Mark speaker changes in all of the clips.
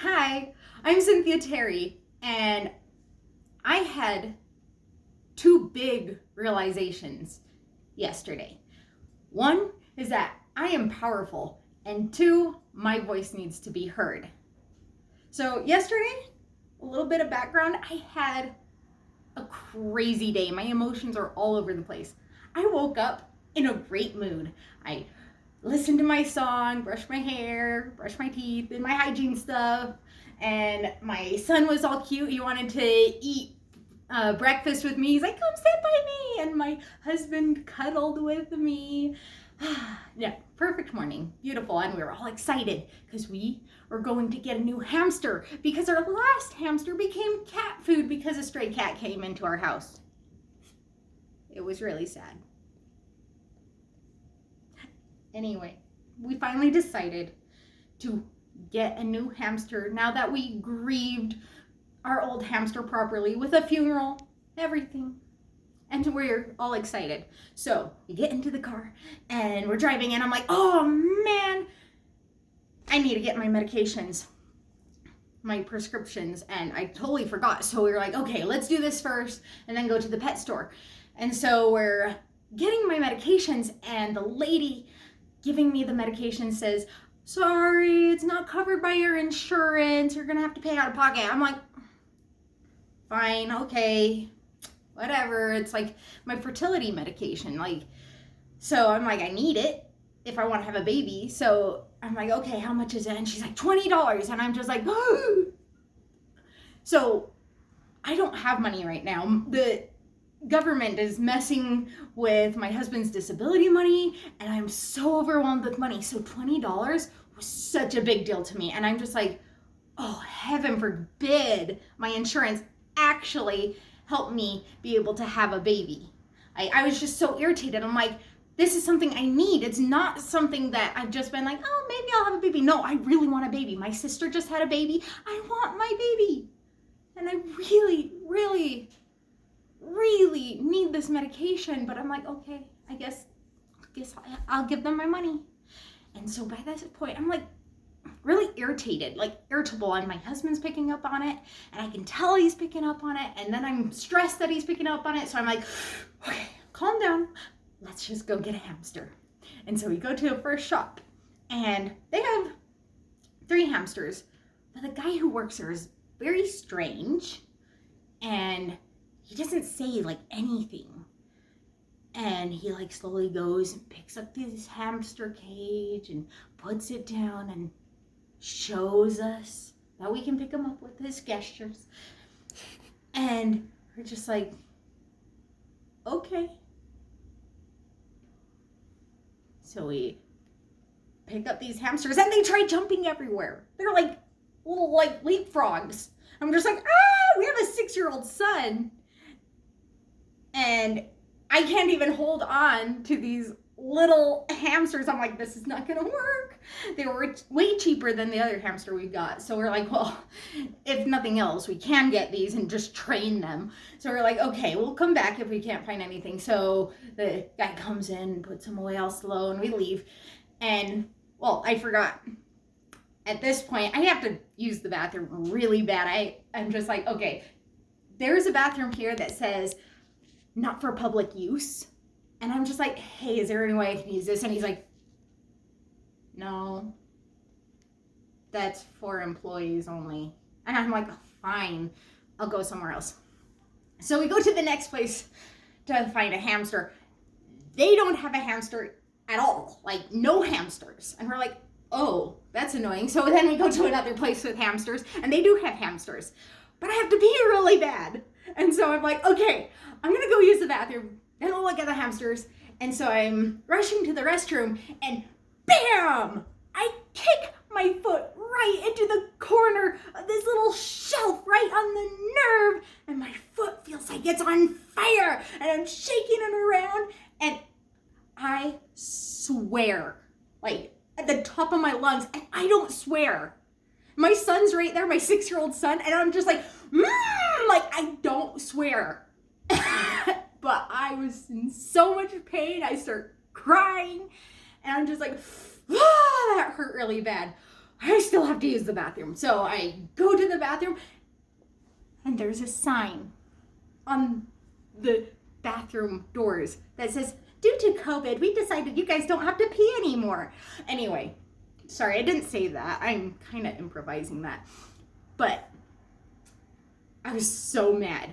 Speaker 1: Hi, I'm Cynthia Terry, and I had two big realizations yesterday. One is that I am powerful, and two, my voice needs to be heard. So, yesterday, a little bit of background, I had a crazy day. My emotions are all over the place. I woke up in a great mood. I listened to my song, brushed my hair, brushed my teeth, did my hygiene stuff, and my son was all cute. He wanted to eat breakfast with me. He's like, come sit by me. And my husband cuddled with me. Yeah, perfect morning. Beautiful. And we were all excited because we were going to get a new hamster because our last hamster became cat food because a stray cat came into our house. It was really sad. Anyway, we finally decided to get a new hamster now that we grieved our old hamster properly with a funeral, everything. And we're all excited. So we get into the car and we're driving and I'm like, oh man, I need to get my medications, my prescriptions, and I totally forgot. So we were like, okay, let's do this first and then go to the pet store. And so we're getting my medications and the lady giving me the medication says, sorry, it's not covered by your insurance. You're gonna have to pay out of pocket. I'm like, fine, okay, whatever. It's like my fertility medication. So I'm like, I need it if I want to have a baby. So I'm like, okay, how much is it? And she's like, $20. And I'm just like, So I don't have money right now. The government is messing with my husband's disability money and I'm so overwhelmed with money. So $20 was such a big deal to me. And I'm just like, oh, heaven forbid my insurance actually helped me be able to have a baby. I was just so irritated. I'm like, this is something I need. It's not something that I've just been like, oh, maybe I'll have a baby. No, I really want a baby. My sister just had a baby. I want my baby. And I really, really, really need this medication. But I'm like, okay, I guess I'll give them my money. And so by this point, I'm like really irritated, like irritable, and my husband's picking up on it, and I can tell he's picking up on it, and then I'm stressed that he's picking up on it, so I'm like, okay, calm down, let's just go get a hamster. And so we go to a first shop, and they have 3 hamsters, but the guy who works there is very strange, and he doesn't say like anything. And he like slowly goes and picks up this hamster cage and puts it down and shows us that we can pick him up with his gestures. And we're just like, okay. So we pick up these hamsters and they try jumping everywhere. They're like little like leapfrogs. I'm just like, we have a 6-year-old son. And I can't even hold on to these little hamsters. I'm like, this is not gonna work. They were way cheaper than the other hamster we got. So we're like, well, if nothing else, we can get these and just train them. So we're like, okay, we'll come back if we can't find anything. So the guy comes in, puts them away all slow, and we leave. And, well, I forgot. At this point, I have to use the bathroom really bad. I'm just like, okay, there's a bathroom here that says, not for public use. And I'm just like, hey, is there any way I can use this? And he's like, no, that's for employees only. And I'm like, fine, I'll go somewhere else. So we go to the next place to find a hamster. They don't have a hamster at all, like no hamsters. And we're like, oh, that's annoying. So then we go to another place with hamsters, and they do have hamsters. But I have to pee really bad. And so I'm like, okay, I'm gonna go use the bathroom, then we'll look at the hamsters. And so I'm rushing to the restroom, and bam! I kick my foot right into the corner of this little shelf right on the nerve, and my foot feels like it's on fire, and I'm shaking it around, and I swear, like at the top of my lungs, and I don't swear. My son's right there, my 6-year-old son, and I'm just like, like I don't swear. But I was in so much pain, I start crying, and I'm just like, that hurt really bad. I still have to use the bathroom. So I go to the bathroom, and there's a sign on the bathroom doors that says, due to COVID, we decided you guys don't have to pee anymore. Anyway, sorry, I didn't say that. I'm kind of improvising that. But I was so mad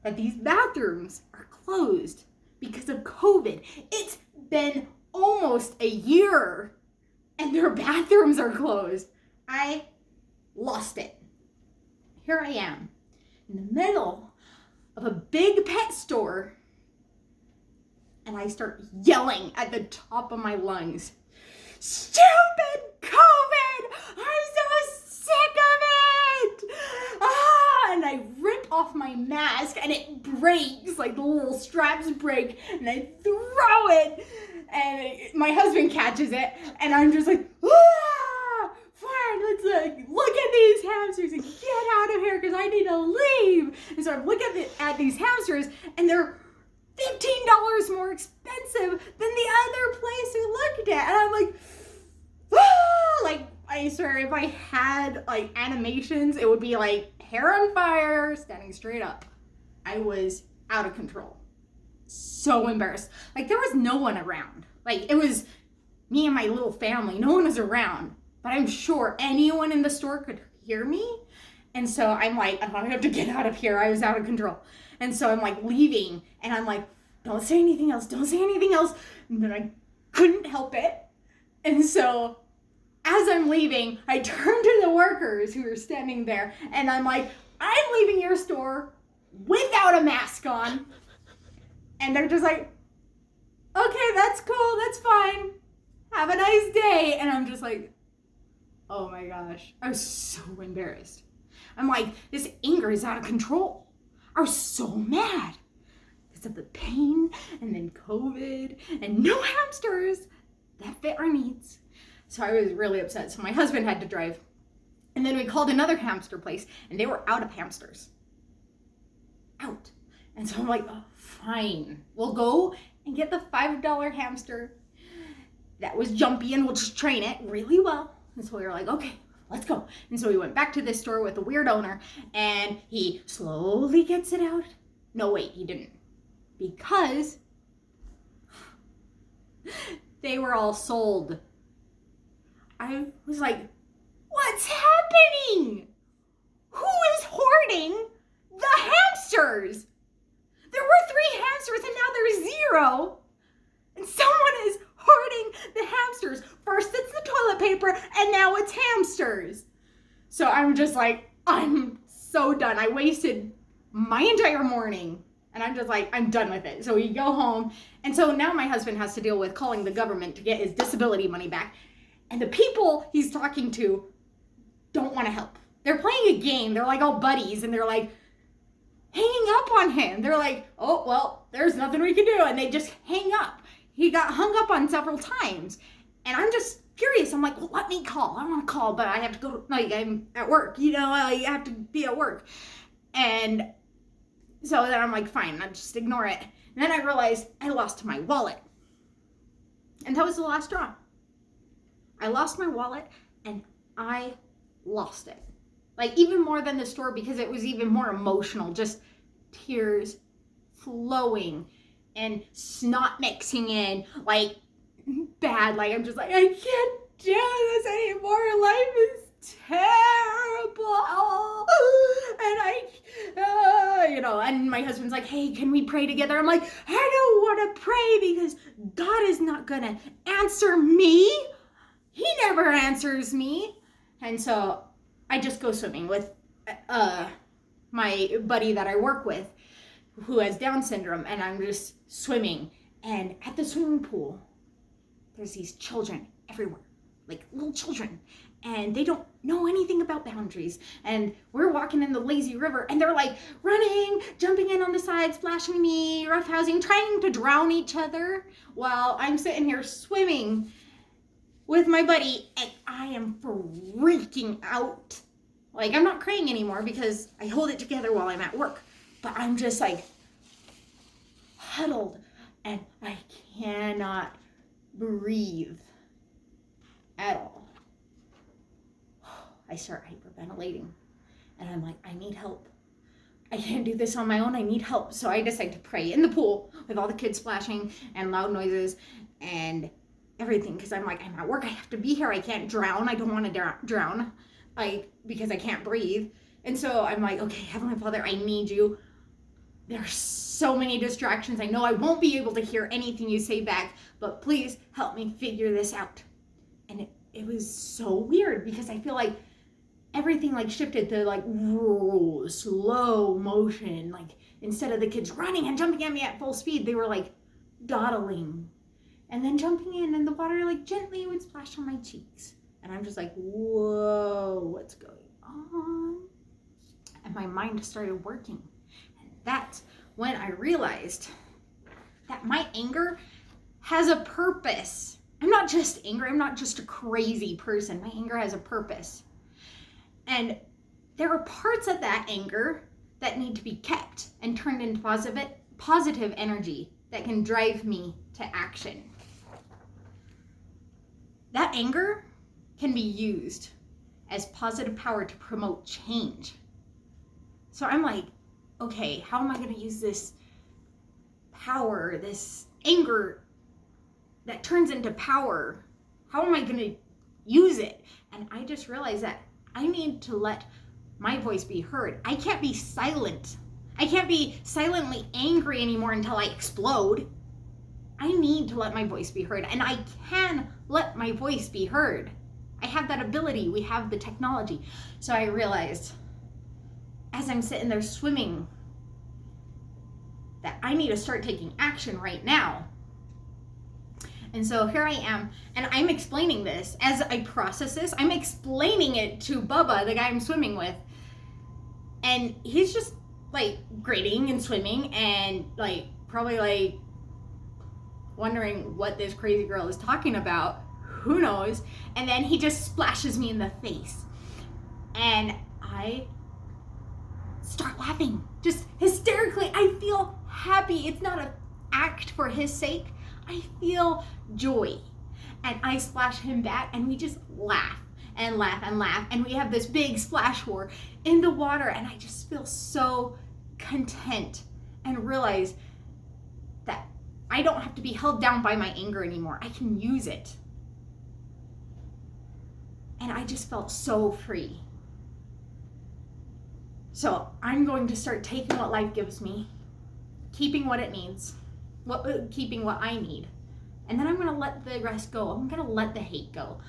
Speaker 1: that these bathrooms are closed because of COVID. It's been almost a year and their bathrooms are closed. I lost it. Here I am in the middle of a big pet store, and I start yelling at the top of my lungs, stupid COVID! I'm so sick of it! And I rip off my mask and it breaks, like the little straps break, and I throw it, and my husband catches it, and I'm just like, fine, let's look at these hamsters and get out of here because I need to leave. And so I'm looking at these hamsters, and they're $15 more expensive than the other place we looked at. And I'm like, like, I swear, if I had like animations, it would be like hair on fire, standing straight up. I was out of control. So embarrassed. Like, there was no one around. Like, it was me and my little family. No one was around. But I'm sure anyone in the store could hear me. And so I'm like, oh, I have to get out of here. I was out of control. And so I'm like leaving, and I'm like, don't say anything else. Don't say anything else. And then I couldn't help it. And so as I'm leaving, I turn to the workers who are standing there, and I'm like, I'm leaving your store without a mask on. And they're just like, okay, that's cool. That's fine. Have a nice day. And I'm just like, oh my gosh. I was so embarrassed. I'm like, this anger is out of control. I was so mad because of the pain and then COVID and no hamsters that fit our needs. So I was really upset. So my husband had to drive. And then we called another hamster place, and they were out of hamsters. Out. And so I'm like, oh, fine. We'll go and get the $5 hamster that was jumpy, and we'll just train it really well. And so we were like, okay, let's go. And so we went back to this store with a weird owner, and he slowly gets it out. No, wait, he didn't. Because they were all sold. I was like, what's happening? Who is hoarding the hamsters? There were 3 hamsters and now there's 0. And someone is hoarding the hamsters. First it's the toilet paper, and now it's hamsters. So I'm just like, I'm so done. I wasted my entire morning, and I'm just like, I'm done with it. So we go home, and so now my husband has to deal with calling the government to get his disability money back. And the people he's talking to don't want to help. They're playing a game. They're like all buddies, and they're like hanging up on him. They're like, oh, well, there's nothing we can do. And they just hang up. He got hung up on several times. And I'm just curious. I'm like, well, let me call. I want to call, but I have to go. Like, I'm at work. You know, I have to be at work. And so then I'm like, fine, I'll just ignore it. And then I realized I lost my wallet. And that was the last straw. I lost my wallet, and I lost it. Like, even more than the store, because it was even more emotional. Just tears flowing and snot mixing in. Like, bad. Like, I'm just like, I can't do this anymore. Life is terrible. And and my husband's like, hey, can we pray together? I'm like, I don't want to pray because God is not going to answer me. He never answers me. And so I just go swimming with my buddy that I work with who has Down syndrome, and I'm just swimming. And at the swimming pool, there's these children everywhere, like little children, and they don't know anything about boundaries. And we're walking in the lazy river, and they're like running, jumping in on the side, splashing me, roughhousing, trying to drown each other while I'm sitting here swimming with my buddy, and I am freaking out. Like, I'm not crying anymore because I hold it together while I'm at work, but I'm just like huddled, and I cannot breathe at all. I start hyperventilating. And I'm like, I need help. I can't do this on my own. I need help. So I decide to pray in the pool with all the kids splashing and loud noises and everything. Because I'm like, I'm at work. I have to be here. I can't drown. I don't want to drown because I can't breathe. And so I'm like, okay, Heavenly Father, I need you. There's so many distractions. I know I won't be able to hear anything you say back, but please help me figure this out. And it was so weird because I feel like everything like shifted to like slow motion. Like instead of the kids running and jumping at me at full speed, they were like dawdling and then jumping in, and the water like gently would splash on my cheeks. And I'm just like, whoa, what's going on? And my mind started working. And that's when I realized that my anger has a purpose. I'm not just angry. I'm not just a crazy person. My anger has a purpose. And there are parts of that anger that need to be kept and turned into positive energy that can drive me to action. That anger can be used as positive power to promote change. So I'm like, okay, how am I going to use this power, this anger that turns into power? How am I going to use it? And I just realized that I need to let my voice be heard. I can't be silent. I can't be silently angry anymore until I explode. I need to let my voice be heard, and I can let my voice be heard. I have that ability. We have the technology. So I realized as I'm sitting there swimming that I need to start taking action right now. And so here I am, and I'm explaining this. As I process this, I'm explaining it to Bubba, the guy I'm swimming with. And he's just like grading and swimming and like probably like wondering what this crazy girl is talking about. Who knows? And then he just splashes me in the face. And I start laughing, just hysterically. I feel happy. It's not an act for his sake. I feel joy. And I splash him back, and we just laugh and laugh and laugh. And we have this big splash war in the water. And I just feel so content and realize that I don't have to be held down by my anger anymore. I can use it. And I just felt so free. So I'm going to start taking what life gives me, keeping what it needs, keeping what I need. And then I'm going to let the rest go. I'm going to let the hate go,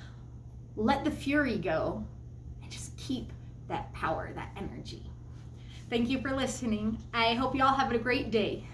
Speaker 1: let the fury go, and just keep that power, that energy. Thank you for listening. I hope you all have a great day.